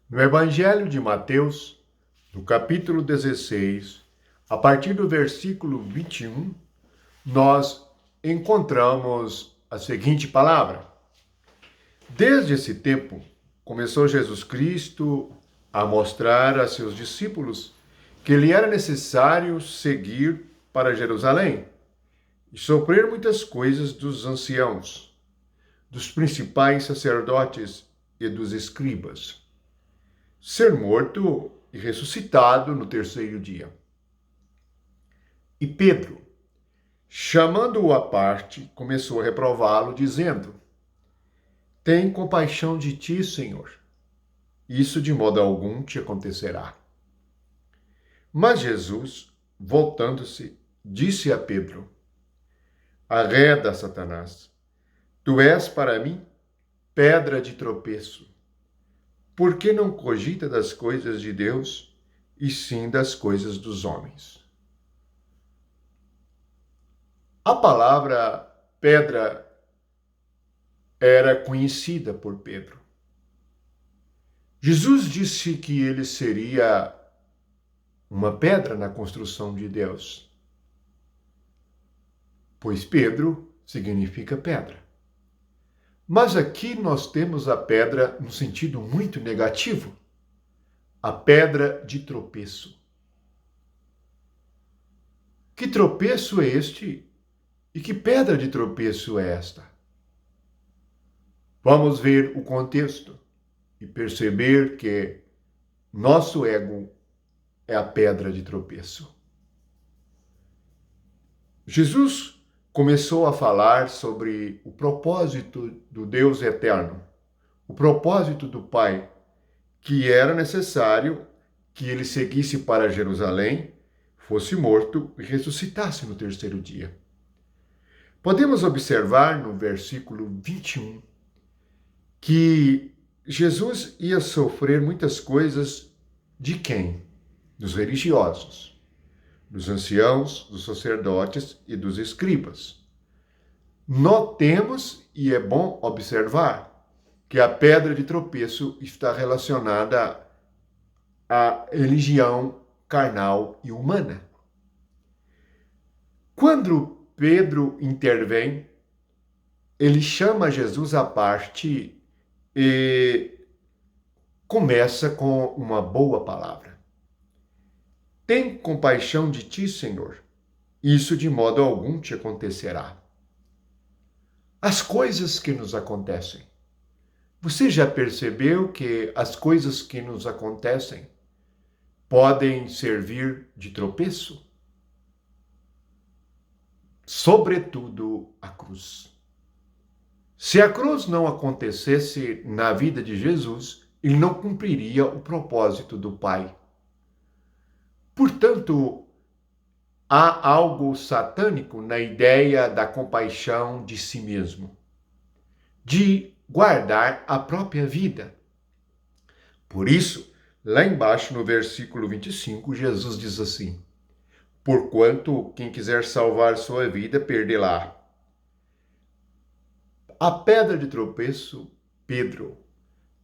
No Evangelho de Mateus, no capítulo 16, a partir do versículo 21, nós encontramos a seguinte palavra: Desde esse tempo, começou Jesus Cristo a mostrar a seus discípulos que lhe era necessário seguir para Jerusalém e sofrer muitas coisas dos anciãos, dos principais sacerdotes e dos escribas, ser morto e ressuscitado no terceiro dia. E Pedro, chamando-o à parte, começou a reprová-lo, dizendo: Tem compaixão de ti, Senhor. Isso de modo algum te acontecerá. Mas Jesus, voltando-se, disse a Pedro: Arreda, Satanás, tu és para mim pedra de tropeço, porque não cogita das coisas de Deus, e sim das coisas dos homens. A palavra pedra era conhecida por Pedro. Jesus disse que ele seria uma pedra na construção de Deus, pois Pedro significa pedra. Mas aqui nós temos a pedra no sentido muito negativo, a pedra de tropeço. Que tropeço é este? E que pedra de tropeço é esta? Vamos ver o contexto e perceber que nosso ego é a pedra de tropeço. Jesus começou a falar sobre o propósito do Deus eterno, o propósito do Pai, que era necessário que ele seguisse para Jerusalém, fosse morto e ressuscitasse no terceiro dia. Podemos observar no versículo 21 que Jesus ia sofrer muitas coisas de quem? Dos religiosos, dos anciãos, dos sacerdotes e dos escribas. Notemos, e é bom observar, que a pedra de tropeço está relacionada à religião carnal e humana. Quando Pedro intervém, ele chama Jesus à parte e começa com uma boa palavra. Tem compaixão de ti, Senhor. Isso de modo algum te acontecerá. As coisas que nos acontecem. Você já percebeu que as coisas que nos acontecem podem servir de tropeço? Sobretudo a cruz. Se a cruz não acontecesse na vida de Jesus, ele não cumpriria o propósito do Pai. Portanto, há algo satânico na ideia da compaixão de si mesmo, de guardar a própria vida. Por isso, lá embaixo no versículo 25, Jesus diz assim: Porquanto quem quiser salvar sua vida, perdê-la. A pedra de tropeço, Pedro,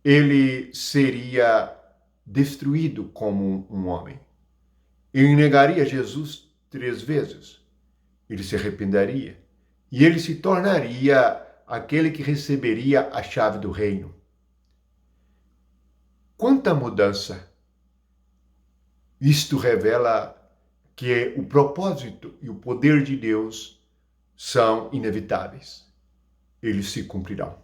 ele seria destruído como um homem. Ele negaria Jesus 3 vezes. Ele se arrependeria. E ele se tornaria aquele que receberia a chave do reino. Quanta mudança! Isto revela que o propósito e o poder de Deus são inevitáveis. Eles se cumprirão.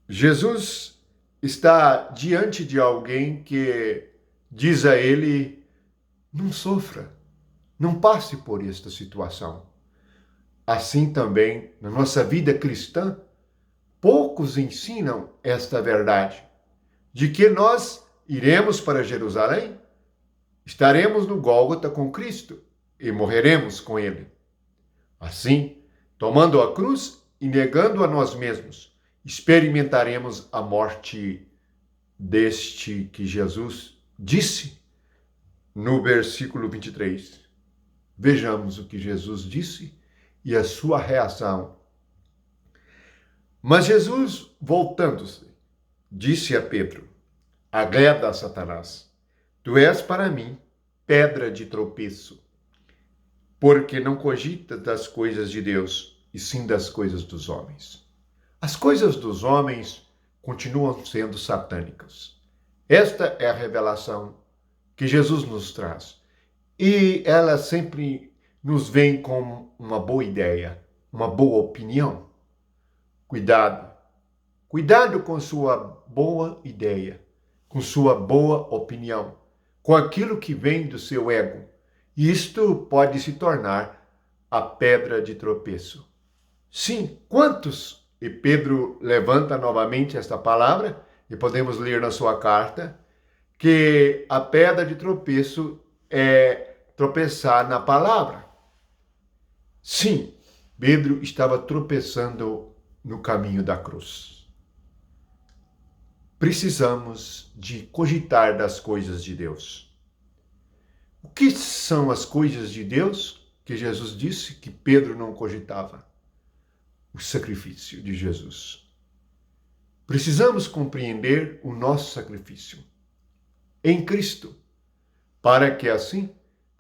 Jesus está diante de alguém que diz a ele: não sofra, não passe por esta situação. Assim também, na nossa vida cristã, poucos ensinam esta verdade, de que nós iremos para Jerusalém, estaremos no Gólgota com Cristo e morreremos com ele. Assim, tomando a cruz e negando a nós mesmos, experimentaremos a morte deste que Jesus disse no versículo 23. Vejamos o que Jesus disse e a sua reação. Mas Jesus, voltando-se, disse a Pedro: Agreda a Satanás, tu és para mim pedra de tropeço, porque não cogitas das coisas de Deus, e sim das coisas dos homens. As coisas dos homens continuam sendo satânicas. Esta é a revelação que Jesus nos traz. E ela sempre nos vem com uma boa ideia, uma boa opinião. Cuidado. Cuidado com sua boa ideia, com sua boa opinião, com aquilo que vem do seu ego. Isto pode se tornar a pedra de tropeço. Sim, quantos? E Pedro levanta novamente esta palavra, e podemos ler na sua carta, que a pedra de tropeço é tropeçar na palavra. Sim, Pedro estava tropeçando no caminho da cruz. Precisamos de cogitar das coisas de Deus. O que são as coisas de Deus que Jesus disse que Pedro não cogitava? O sacrifício de Jesus. Precisamos compreender o nosso sacrifício em Cristo, para que assim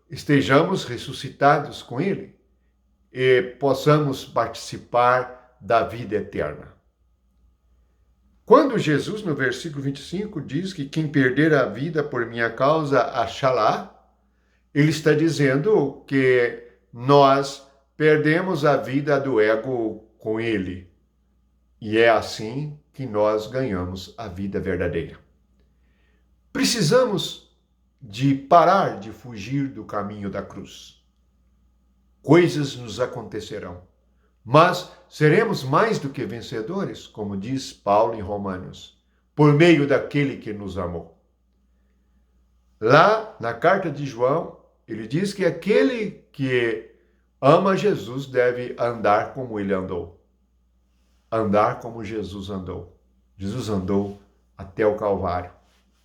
estejamos ressuscitados com Ele e possamos participar da vida eterna. Quando Jesus, no versículo 25, diz que quem perder a vida por minha causa, achá-la, ele está dizendo que nós perdemos a vida do ego com Ele. E é assim que nós ganhamos a vida verdadeira. Precisamos de parar de fugir do caminho da cruz. Coisas nos acontecerão, mas seremos mais do que vencedores, como diz Paulo em Romanos, por meio daquele que nos amou. Lá na carta de João, ele diz que aquele que ama Jesus deve andar como ele andou. Andar como Jesus andou. Jesus andou até o Calvário,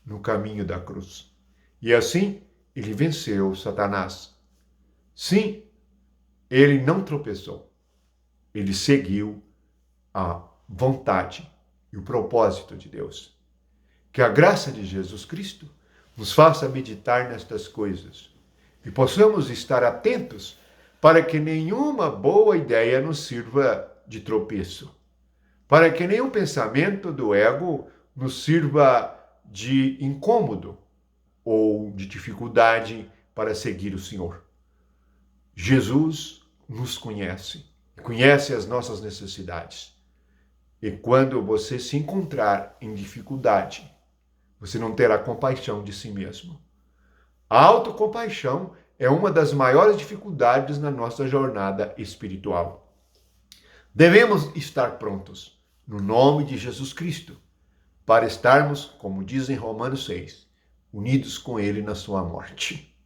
no caminho da cruz. E assim, ele venceu Satanás. Sim, ele não tropeçou. Ele seguiu a vontade e o propósito de Deus. Que a graça de Jesus Cristo nos faça meditar nestas coisas e possamos estar atentos para que nenhuma boa ideia nos sirva de tropeço, para que nenhum pensamento do ego nos sirva de incômodo ou de dificuldade para seguir o Senhor. Jesus nos conhece, conhece as nossas necessidades. E quando você se encontrar em dificuldade, você não terá compaixão de si mesmo. A autocompaixão é uma das maiores dificuldades na nossa jornada espiritual. Devemos estar prontos, no nome de Jesus Cristo, para estarmos, como diz em Romanos 6, unidos com Ele na sua morte,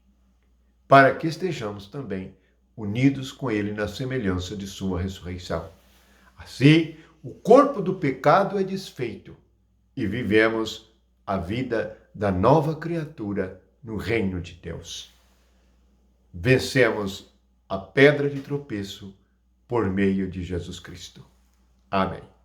para que estejamos também unidos com Ele na semelhança de sua ressurreição. Assim, o corpo do pecado é desfeito e vivemos a vida da nova criatura no reino de Deus. Vencemos a pedra de tropeço por meio de Jesus Cristo. Amém.